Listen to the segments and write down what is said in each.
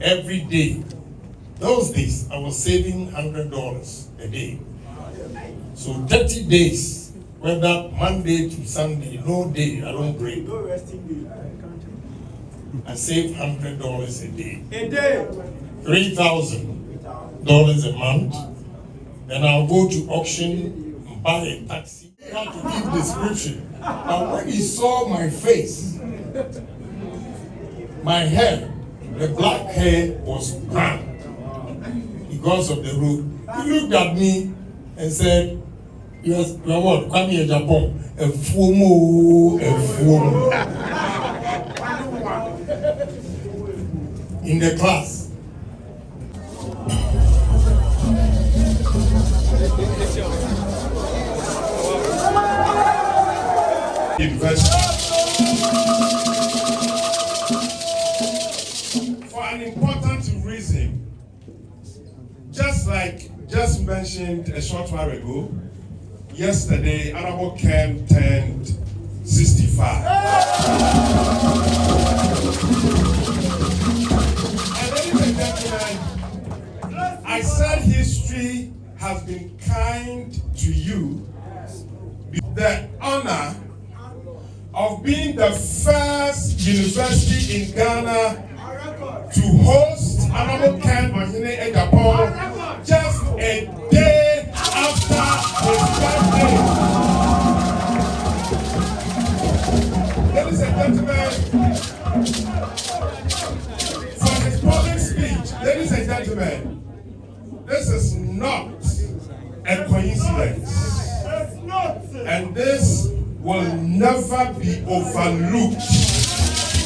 every day. Those days, I was saving $100 a day. So 30 days, whether Monday to Sunday, no day, I don't break. No resting day. I save $100 a day. A day. $3,000 a month. Then I'll go to auction and buy a taxi. I have to give description. But when he saw my face, my hair, the black hair was brown because of the road. He looked at me and said, "You're what? Hon.Kennedy Agyapong, a fumo. In the class. For an important reason, just mentioned a short while ago, yesterday, Honorable Ken turned 65. And ladies and gentlemen, I said history has been kind to you. The honor of being the first university in Ghana to host Honorable Hon.Kennedy Agyapong just a day after his birthday. Ladies and gentlemen, for his public speech, ladies and gentlemen, this is not a coincidence. It's not. And this will never be overlooked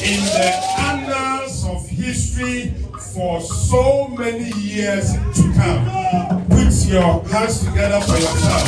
in the annals of history for so many years to come. Put your hands together for yourself.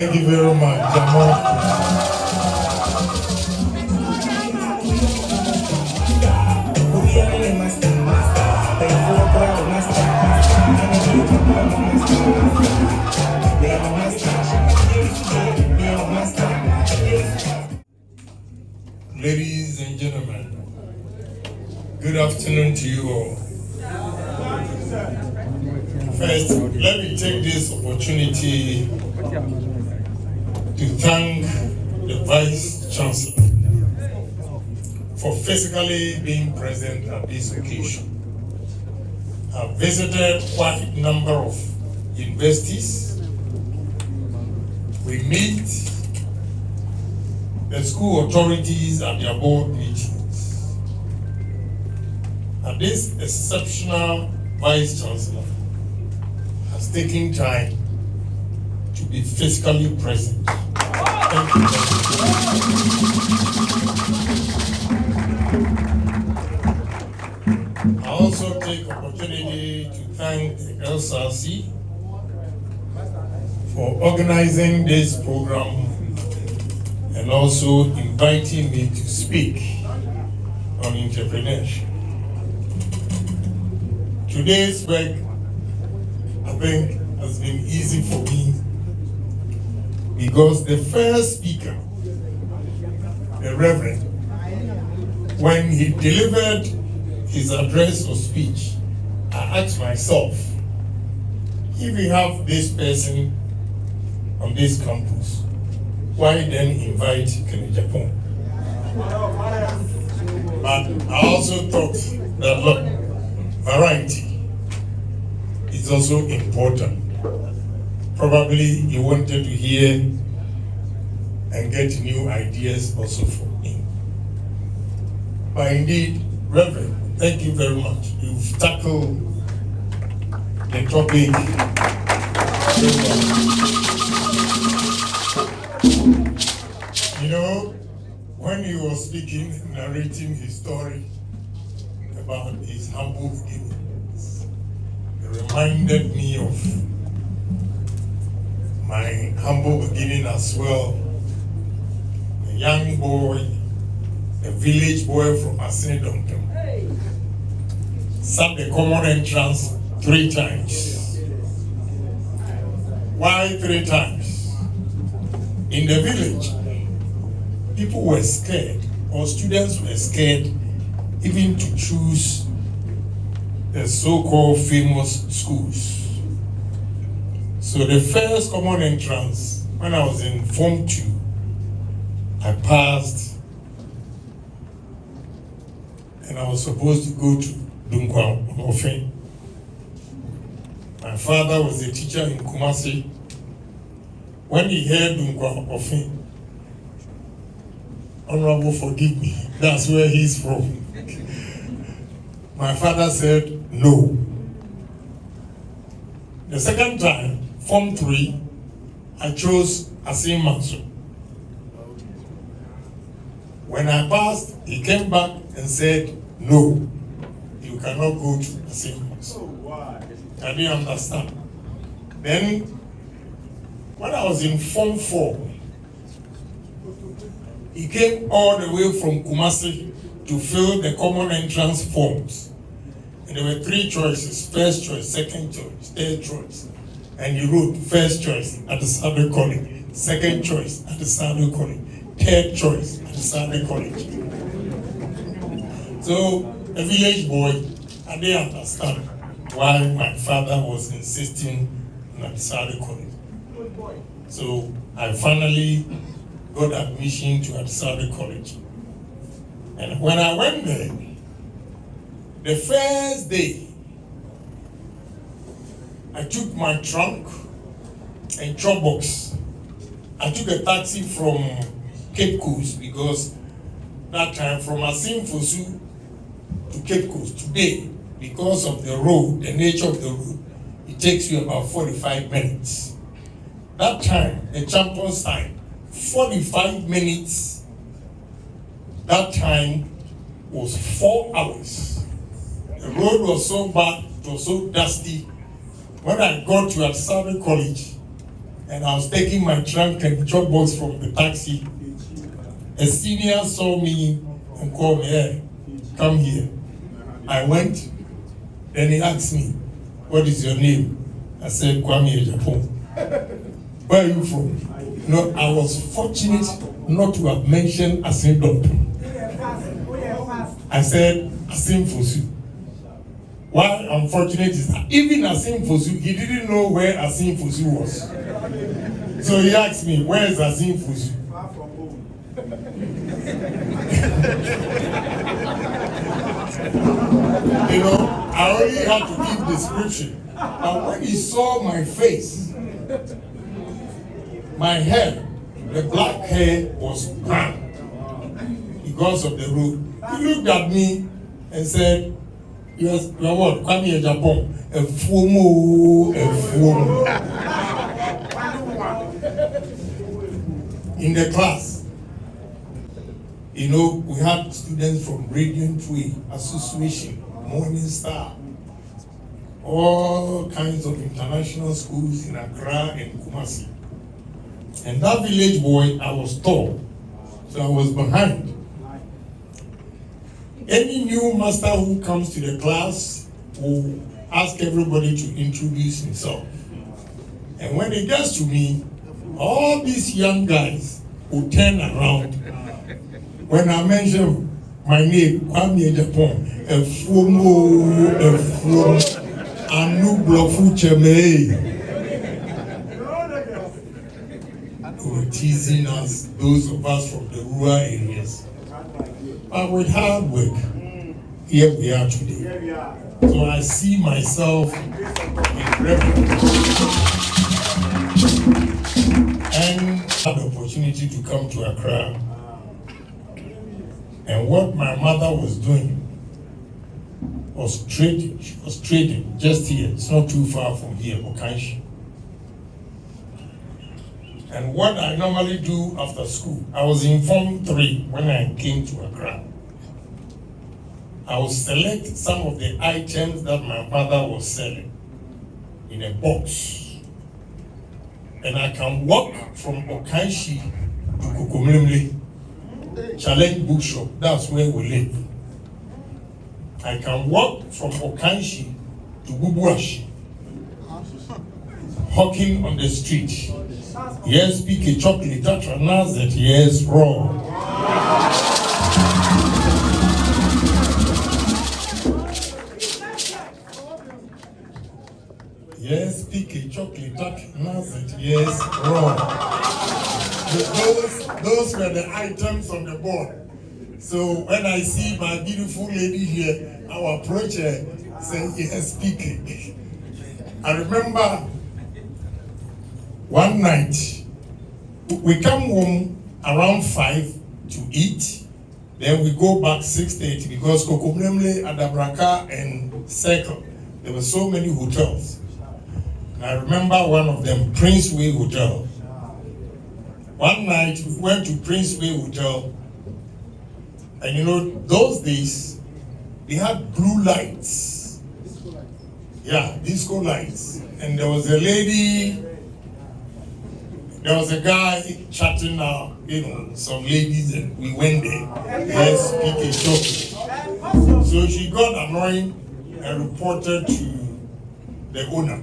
Thank you very much, Jamal. Ladies and gentlemen, good afternoon to you all. First, let me take this opportunity to thank the Vice Chancellor for physically being present at this occasion. I've visited quite a number of universities. We meet the school authorities at their board meetings. And this exceptional Vice Chancellor has taken time to be physically present. Thank you. I also take opportunity to thank the LSRC for organizing this program and also inviting me to speak on entrepreneurship. Today's work, I think, has been easy for me because the first speaker, the Reverend, when he delivered his address or speech, I asked myself, if we have this person on this campus, why then invite Kennedy Agyapong? But I also thought that, look, variety is also important. Probably he wanted to hear and get new ideas also from him. But indeed, Reverend, thank you very much. You've tackled the topic very well. You know, when he was speaking, narrating his story about his humble beginnings, it reminded me of my humble beginning as well. A young boy, a village boy from Asinidonton, sat the common entrance 3 times. Why 3 times? In the village, people were scared, or students were scared, even to choose the so-called famous schools. So the first common entrance, when I was in Form 2, I passed, and I was supposed to go to Dunkwa Ofen. My father was a teacher in Kumasi. When he heard Dunkwa Ofen, Honorable, forgive me, that's where he's from. My father said no. The second time, Form 3, I chose Asim Manso. When I passed, he came back and said, no, you cannot go to Asim Manso. I didn't understand. Then, when I was in Form 4, he came all the way from Kumasi to fill the common entrance forms. And there were 3 choices: first choice, second choice, third choice. And he wrote first choice at the Saturday College, second choice at the Saturday College, third choice at the Saturday College. So, a village boy, I didn't understand why my father was insisting on the Saturday College. So, I finally got admission to Saturday College. And when I went there, the first day, I took my trunk and chop box. I took a taxi from Cape Coast, because that time from Asim Fosu to Cape Coast today, because of the road, the nature of the road, it takes you about 45 minutes. That time, the champion's time, 45 minutes, that time was 4 hours. The road was so bad, it was so dusty. When I got to Saturday College, and I was taking my trunk and chop box from the taxi, a senior saw me and called me, hey, come here. I went, then he asked me, what is your name? I said, Kwame Agyapong. Where are you from? No, I was fortunate not to have mentioned Asim Doctor. I said, Asim Fosu. Why I'm fortunate is that even Asim Fosu, he didn't know where Asim Fosu was. So he asked me, where is Asim Fosu? You know, I only had to give description. But when he saw my face, my hair, the black hair was brown because of the road. He looked at me and said, yes, you're what? Kwame Agyapong. A fuomo. In the class, you know, we had students from Radiant Way Association, Morning Star, all kinds of international schools in Accra and Kumasi. And that village boy, I was tall, so I was behind. Any new master who comes to the class will ask everybody to introduce himself. And when it gets to me, all these young guys will turn around. When I mention my name, Kwame Agyapong, Anu Blofu Cheme. They were teasing us, those of us from the rural areas. But with hard work, here we are today. Here we are. So I see myself in reverence and had the opportunity to come to Accra. And what my mother was doing was trading. She was trading just here. It's not too far from here, Okanshi. And what I normally do after school, I was in Form 3 when I came to Accra. I would select some of the items that my mother was selling in a box. And I can walk from Okanshi to Kokomlemle, Challenge Bookshop, that's where we live. I can walk from Okanshi to Bubuashi, hawking on the street. Yes, pick a chocolate, that that yes, raw. Yes, pick a chocolate, that yes, raw. Those were the items on the board. So when I see my beautiful lady here, I will approach her, say, yes, pick it. I remember one night, we come home around 5 to eat, then we go back 6:30 because Kokomlemle, Adabraka, and Circle, there were so many hotels. And I remember one of them, Princeway Hotel. One night we went to Princeway Hotel, and you know, those days, they had blue lights. Yeah, disco lights. And there was a lady, there was a guy chatting some ladies, and we went there. Yes, pick a chocolate. So she got annoying and reported to the owner.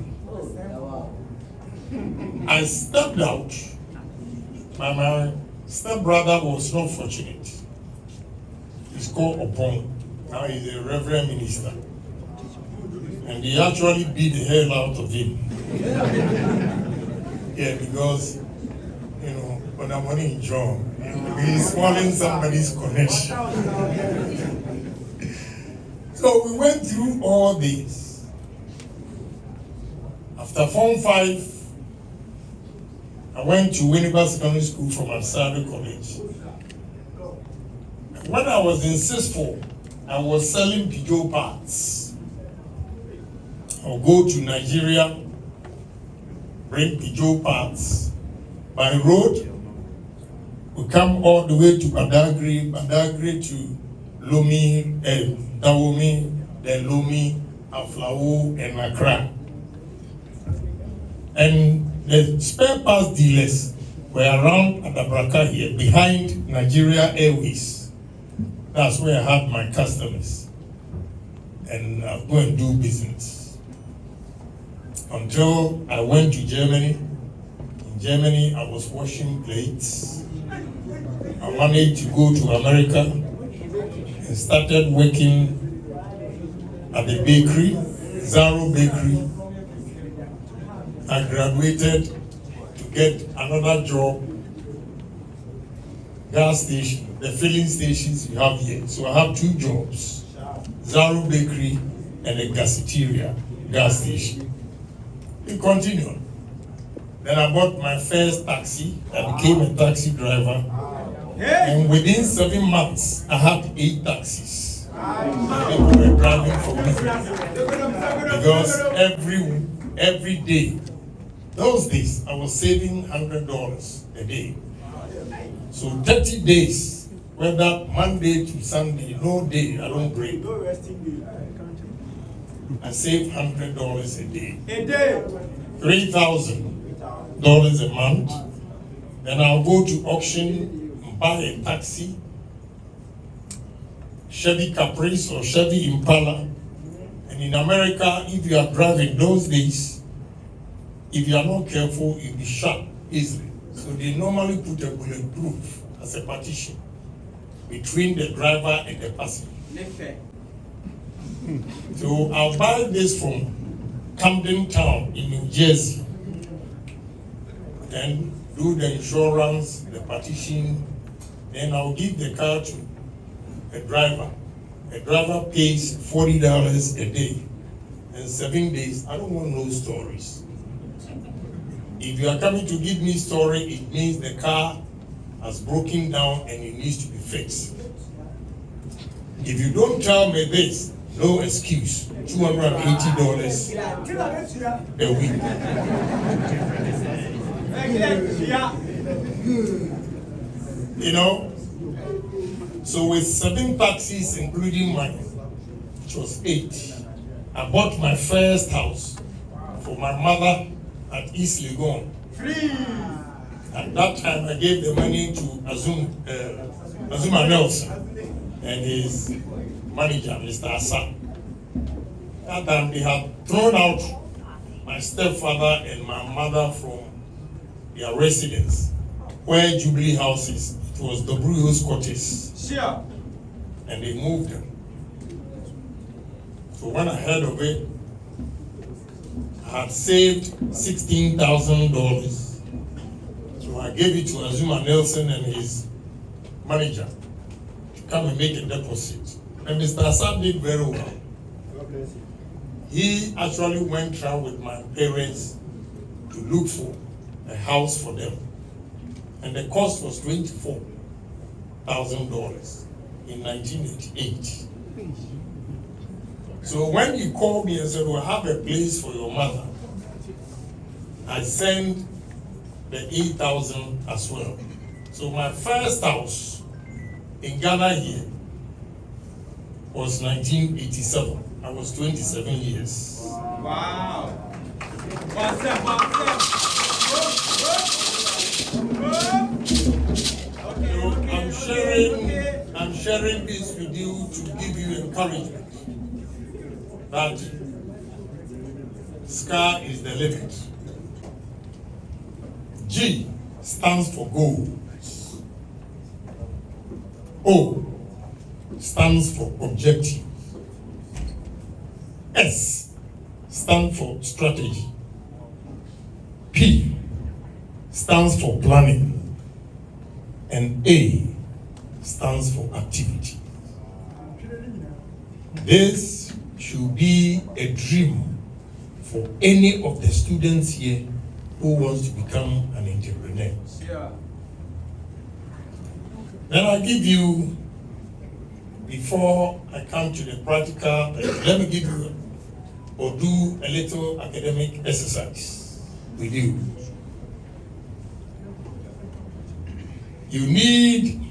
I stepped out. My stepbrother was not fortunate. He's called Opong. Now he's a reverend minister. And they actually beat the hell out of him. Yeah, because, when I'm money in John, he's spoiling somebody's connection. So we went through all this. After Form 5, I went to Winnipeg Secondary School from Asado College. When I was in 6th form, I was selling Peugeot parts. I'll go to Nigeria, bring Peugeot parts by road. We come all the way to Badagry to Lomi, Dawomi, then Lomi, Aflao, and Accra. And the spare parts dealers were around Adabraka here, behind Nigeria Airways. That's where I had my customers. And I go and do business. Until I went to Germany. In Germany, I was washing plates. I managed to go to America and started working at the bakery, Zaro Bakery. I graduated to get another job, gas station, the filling stations you have here. So I have 2 jobs, Zaro Bakery and a gaseteria, gas station. We continued. Then I bought my first taxi. I became a taxi driver. And within 7 months, I had 8 taxis. People were driving for me. Because every day, those days, I was saving $100 a day. So 30 days, whether Monday to Sunday, no day, I don't break. I save $100 a day. $3,000 a month. Then I'll go to auction and buy a taxi, Chevy Caprice or Chevy Impala. And in America, if you are driving those days, if you are not careful, you'll be shot easily. So they normally put a bulletproof as a partition between the driver and the passenger. So I'll buy this from Camden Town in New Jersey. then do the insurance, the partition, then I'll give the car to a driver. A driver pays $40 a day and 7 days. I don't want no stories. If you are coming to give me story, it means the car has broken down and it needs to be fixed. If you don't tell me this, no excuse. $280 a week. You know, so with 7 taxis, including mine, which was 8, I bought my first house for my mother at East Legon. At that time, I gave the money to Azuma Nelson and his manager, Mr. Asa. That time, they had thrown out my stepfather and my mother from their residence, where Jubilee House is. It was WO's quarters. Sure. And they moved them. So when I heard of it, I had saved $16,000. So I gave it to Azuma Nelson and his manager to come and make a deposit. And Mr. Assad did very well. God bless you. He actually went around with my parents to look for a house for them. And the cost was $24,000 in 1988. So when he called me and said, we'll have a place for your mother, I sent the 8,000 as well. So my first house in Ghana here was 1987. I was 27 years. Wow. I'm sharing this with you to give you encouragement that sky is the limit. G stands for goal. O stands for objective. S stands for strategy. P stands for planning. And A stands for activity. This should be a dream for any of the students here who wants to become an entrepreneur. Yeah. Then I'll give you, before I come to the practical, let me give you or do a little academic exercise with you. You need,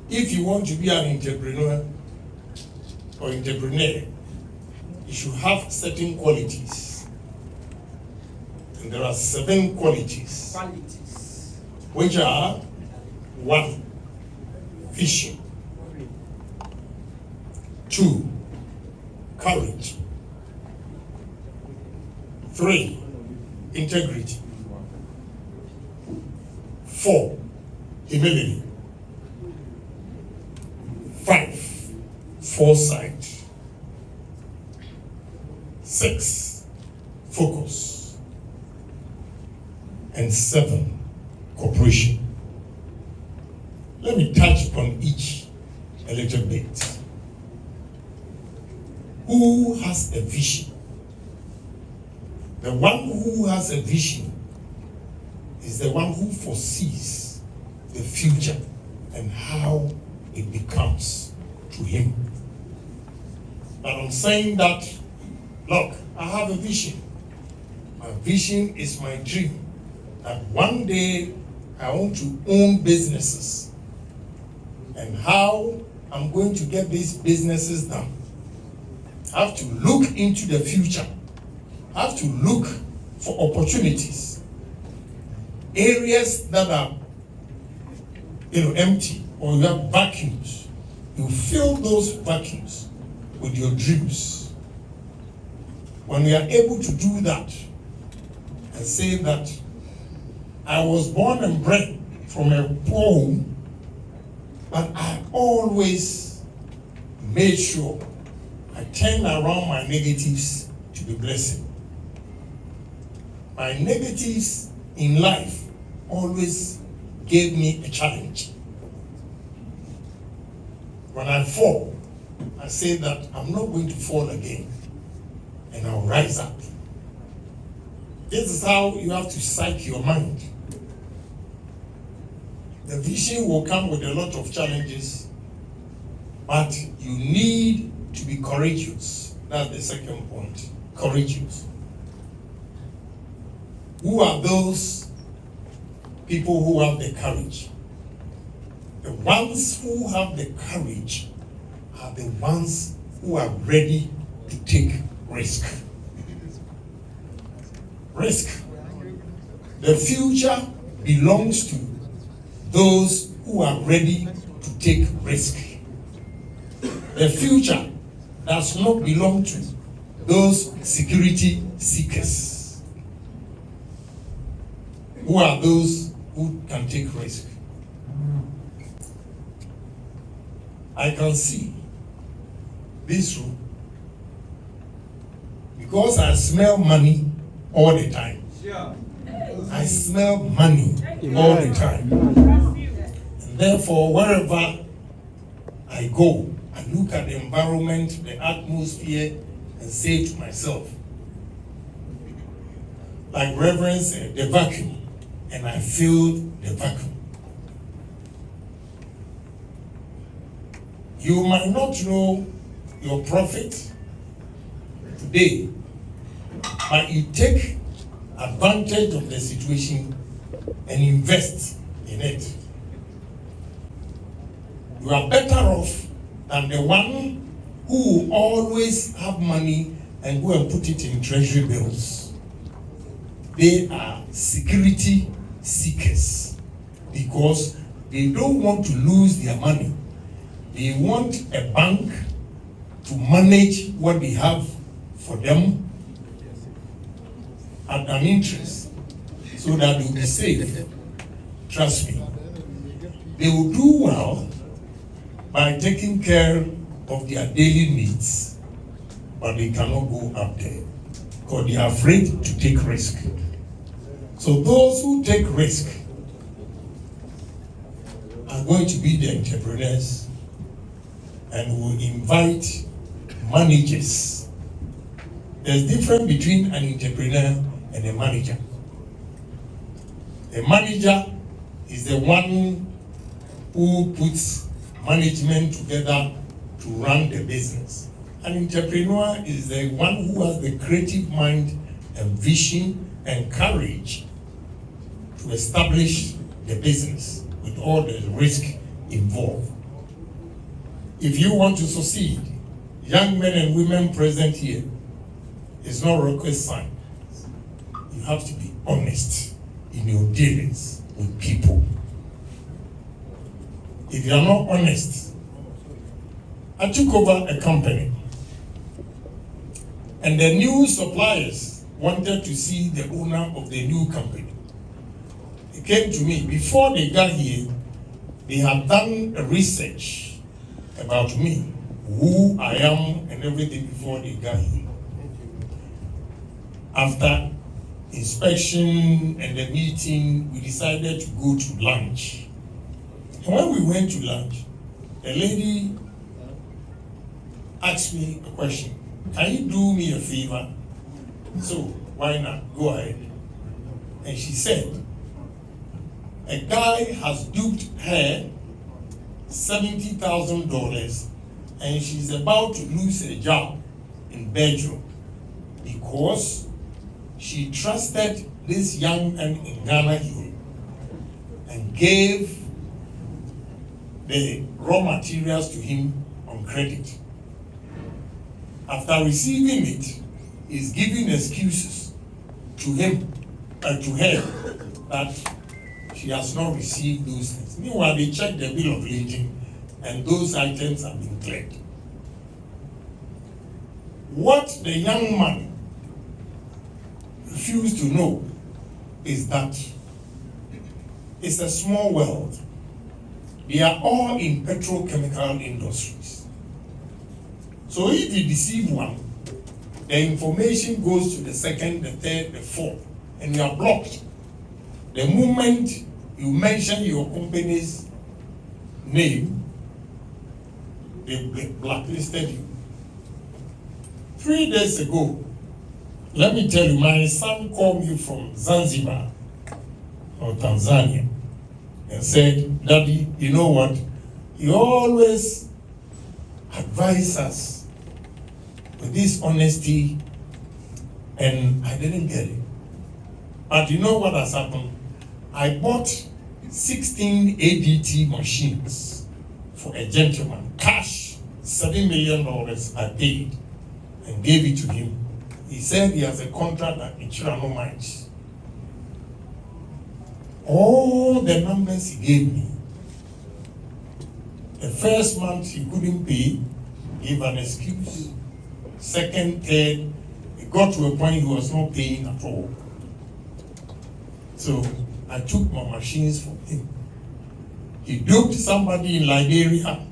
if you want to be an entrepreneur or entrepreneur, you should have certain qualities. And there are 7 qualities. Which are 1, vision. 2, courage. 3, integrity. 4, humility. 5, foresight. 6, focus. And 7, cooperation. Let me touch upon each a little bit. Who has a vision? The one who has a vision is the one who foresees the future and how it becomes to him. But I'm saying that, look, I have a vision. My vision is my dream. That one day I want to own businesses. And how I'm going to get these businesses done. I have to look into the future. I have to look for opportunities. Areas that are empty or you have vacuums. You fill those vacuums with your dreams. When we are able to do that and say that I was born and bred from a poor home, but I always made sure I turned around my negatives to be blessing. my negatives in life always gave me a challenge. When I fall, I say that I'm not going to fall again, and I'll rise up. This is how you have to psych your mind. The vision will come with a lot of challenges, but you need to be courageous. That's the second point. Courageous. Who are those people who have the courage? The ones who have the courage are the ones who are ready to take risk. Risk. The future belongs to those who are ready to take risk. The future does not belong to those security seekers. Who are those who can take risk? I can see this room because I smell money all the time. Yeah. I smell money all the time. And therefore, wherever I go, I look at the environment, the atmosphere, and say to myself, like Reverend said, the vacuum, and I feel the vacuum. You might not know your profit today, but you take advantage of the situation and invest in it. You are better off than the one who will always have money and go and put it in treasury bills. They are security seekers because they don't want to lose their money. They want a bank to manage what they have for them at an interest so that they'll be safe. Trust me. They will do well by taking care of their daily needs, but they cannot go up there because they are afraid to take risk. So those who take risk are going to be the entrepreneurs and will invite managers. There's difference between an entrepreneur and a manager. A manager is the one who puts management together to run the business. An entrepreneur is the one who has the creative mind and vision and courage to establish the business with all the risk involved. If you want to succeed, young men and women present here, it's not rocket science. You have to be honest in your dealings with people. If you are not honest, I took over a company and the new suppliers wanted to see the owner of the new company. They came to me. Before they got here, they had done a research about me, who I am and everything before they got here. After inspection and the meeting, we decided to go to lunch. And when we went to lunch, the lady asked me a question. Can you do me a favor? So, why not? Go ahead. And she said, a guy has duped her $70,000 and she's about to lose her job in Belgium because she trusted this young man in Ghana here and gave the raw materials to him on credit. After receiving it, he's giving excuses to him, to her, that she has not received those things. Meanwhile, they checked the bill of lading and those items have been cleared. What the young man refused to know is that it's a small world. They are all in petrochemical industries. So if you deceive one, the information goes to the second, the third, the fourth, and you are blocked. The moment you mention your company's name, they blacklisted you. 3 days ago, let me tell you, my son called me from Zanzibar or Tanzania and said, Daddy, you know what? You always advise us with this honesty, and I didn't get it. But you know what has happened? I bought 16 ADT machines for a gentleman, cash, $7 million I paid and gave it to him. He said he has a contract at Ichirano Mines. All the numbers he gave me, the first month he couldn't pay, gave an excuse. Second, third, it got to a point he was not paying at all. So I took my machines from him. He duped somebody in Liberia.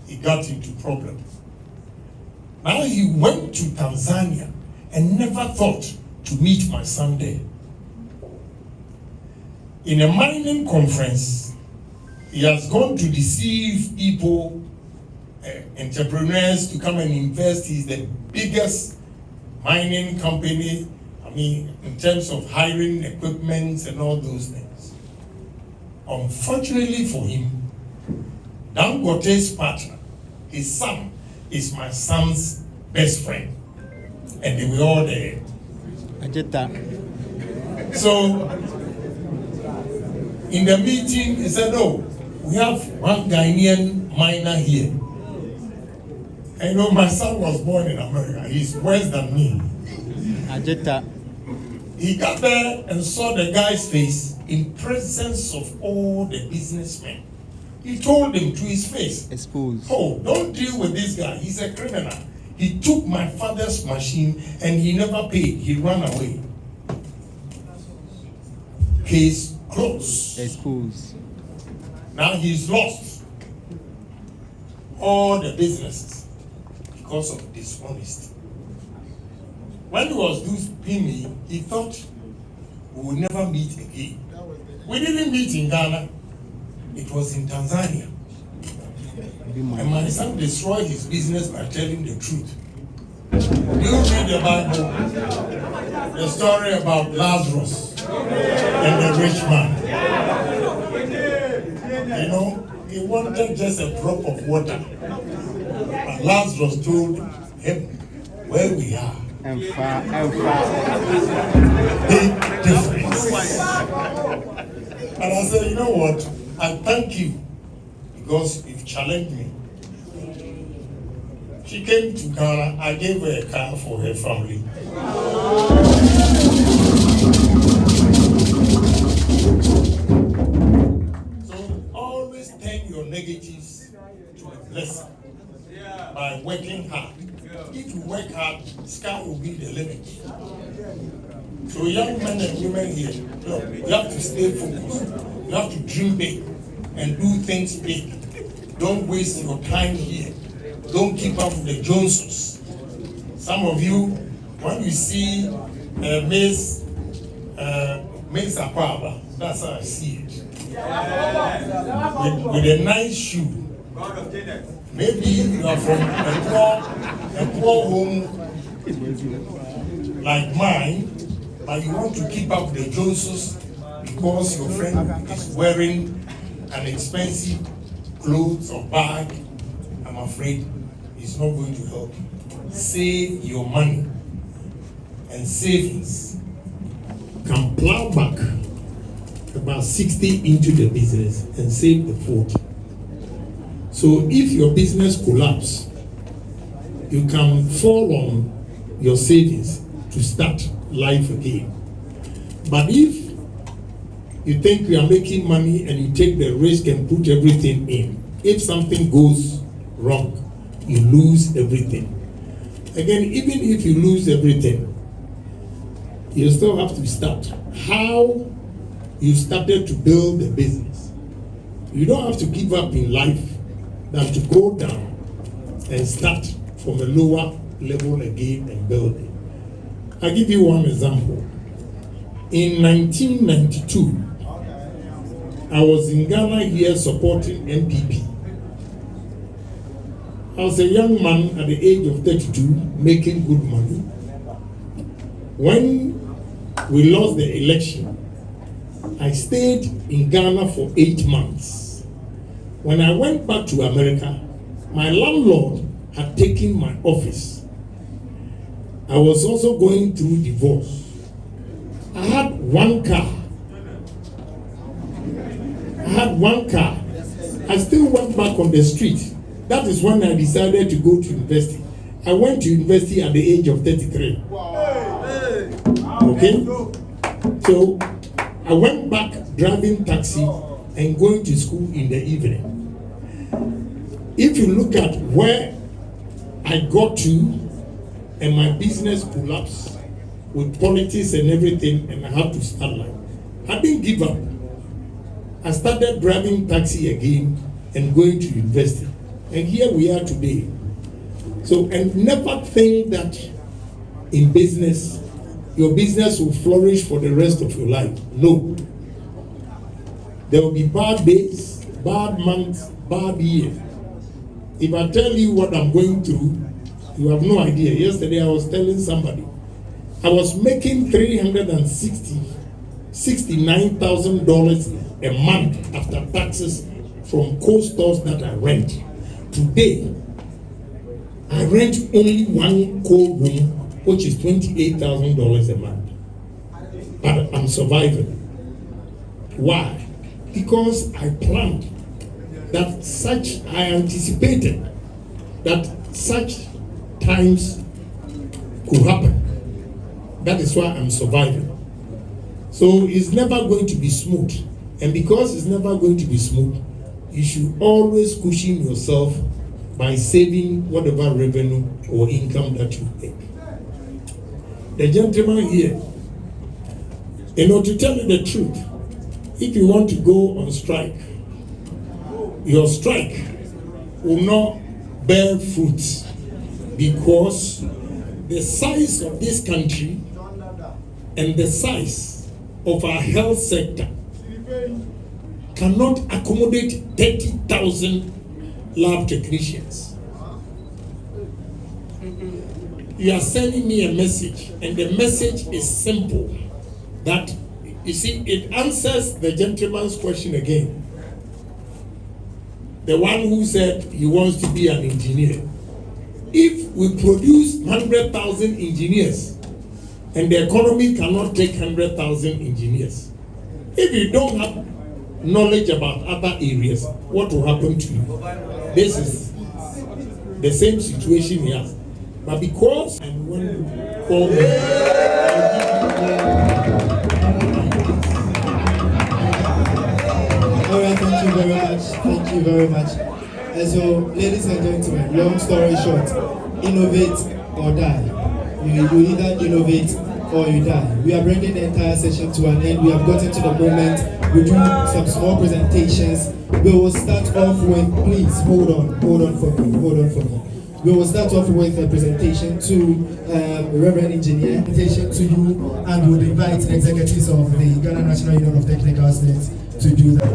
He got into problem. Now he went to Tanzania and never thought to meet my son there. In a mining conference, he has gone to deceive people, entrepreneurs to come and invest. He's the biggest mining company, in terms of hiring equipment and all those things. Unfortunately for him, Dangote's partner, his son, is my son's best friend. And they were all there. So, in the meeting, he said, oh, we have one Ghanaian miner here. And you know, my son was born in America. He's worse than me. He got there and saw the guy's face in presence of all the businessmen. He told him to his face, Exposed. oh, don't deal with this guy. He's a criminal. He took my father's machine and he never paid. He ran away. Case closed. Exposed. Now he's lost all the businesses because of dishonesty. When he was duping me, he thought we would never meet again. We didn't meet in Ghana. It was in Tanzania. And my son destroyed his business by telling the truth. You read the Bible, the story about Lazarus and the rich man. You know, he wanted just a drop of water. But Lazarus told him where we are. And far. Big difference. And I said, you know what? I thank you because you've challenged me. She came to Ghana. I gave her a car for her family. So always turn your negatives to a blessing by working hard. If you work hard, sky will be the limit. So young men and women here, look, you have to stay focused. You have to dream big and do things big. Don't waste your time here. Don't keep up with the Joneses. Some of you, when you see Miss Aquaba, that's how I see it. With a nice shoe. Maybe you are from a poor home like mine, but you want to keep up with the Joneses because your friend is wearing an expensive clothes or bag. I'm afraid it's not going to help you. Save your money, and savings can plow back about 60 into the business and save the 40. So if your business collapses, you can fall on your savings to start life again. But if you think you are making money and you take the risk and put everything in, if something goes wrong, you lose everything. Again, even if you lose everything, you still have to start. How you started to build the business. You don't have to give up in life than to go down and start from a lower level again and build it. I'll give you one example. In 1992, I was in Ghana here supporting MPP. I was a young man at the age of 32 making good money. When we lost the election, I stayed in Ghana for 8 months. When I went back to America, my landlord had taken my office. I was also going through divorce. I had one car. I still went back on the street. That is when I decided to go to university. I went to university at the age of 33. Okay? So I went back driving taxi and going to school in the evening. If you look at where I got to and my business collapsed with politics and everything, and I had to start life, I didn't give up. I started driving taxi again and going to university. And here we are today. So, and never think that in business, your business will flourish for the rest of your life. No. There will be bad days, bad months, bad years. If I tell you what I'm going through, you have no idea. Yesterday I was telling somebody, I was making $369,000 a month after taxes from co-stores that I rent. Today, I rent only one co-room, which is $28,000 a month. But I'm surviving. Why? Because I planned that I anticipated that such times could happen. That is why I'm surviving. So it's never going to be smooth. And because it's never going to be smooth, you should always cushion yourself by saving whatever revenue or income that you make. The gentleman here, to tell you the truth, if you want to go on strike, your strike will not bear fruit because the size of this country and the size of our health sector cannot accommodate 30,000 lab technicians. You are sending me a message, and the message is simple. That, you see, it answers the gentleman's question again. The one who said he wants to be an engineer. If we produce 100,000 engineers, and the economy cannot take 100,000 engineers, if you don't have knowledge about other areas, what will happen to you? This is the same situation he has. But because, and when you call me, All right, thank you very much. Thank you very much. And so, ladies and gentlemen, long story short, innovate or die. You either innovate or you die. We are bringing the entire session to an end. We have gotten to the moment. We do some small presentations. We will start off with, please hold on for me. We will start off with a presentation to Reverend Engineer, presentation to you, and we'll invite the executives of the Ghana National Union of Technical Students to do that.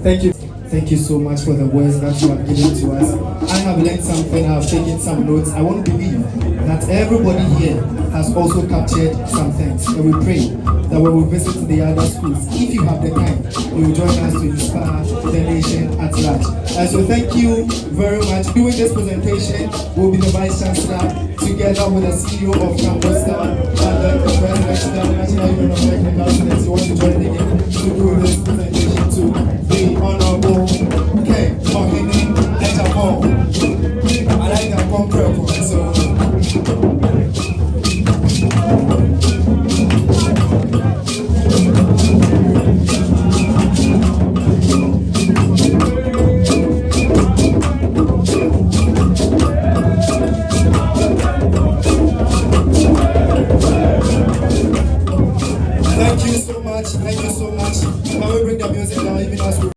Thank you. Thank you so much for the words that you have given to us. I have learned something, I have taken some notes. I want to believe that everybody here has also captured some things. And we pray that when we visit the other schools, if you have the time, you will join us to inspire the nation at large. So thank you very much. Doing this presentation will be the Vice Chancellor together with the CEO of Campus Town and the President of the National Union of Technical Students. You want to join again to do this presentation to the Honorable Hon.Kennedy Agyapong. I like that pump record, so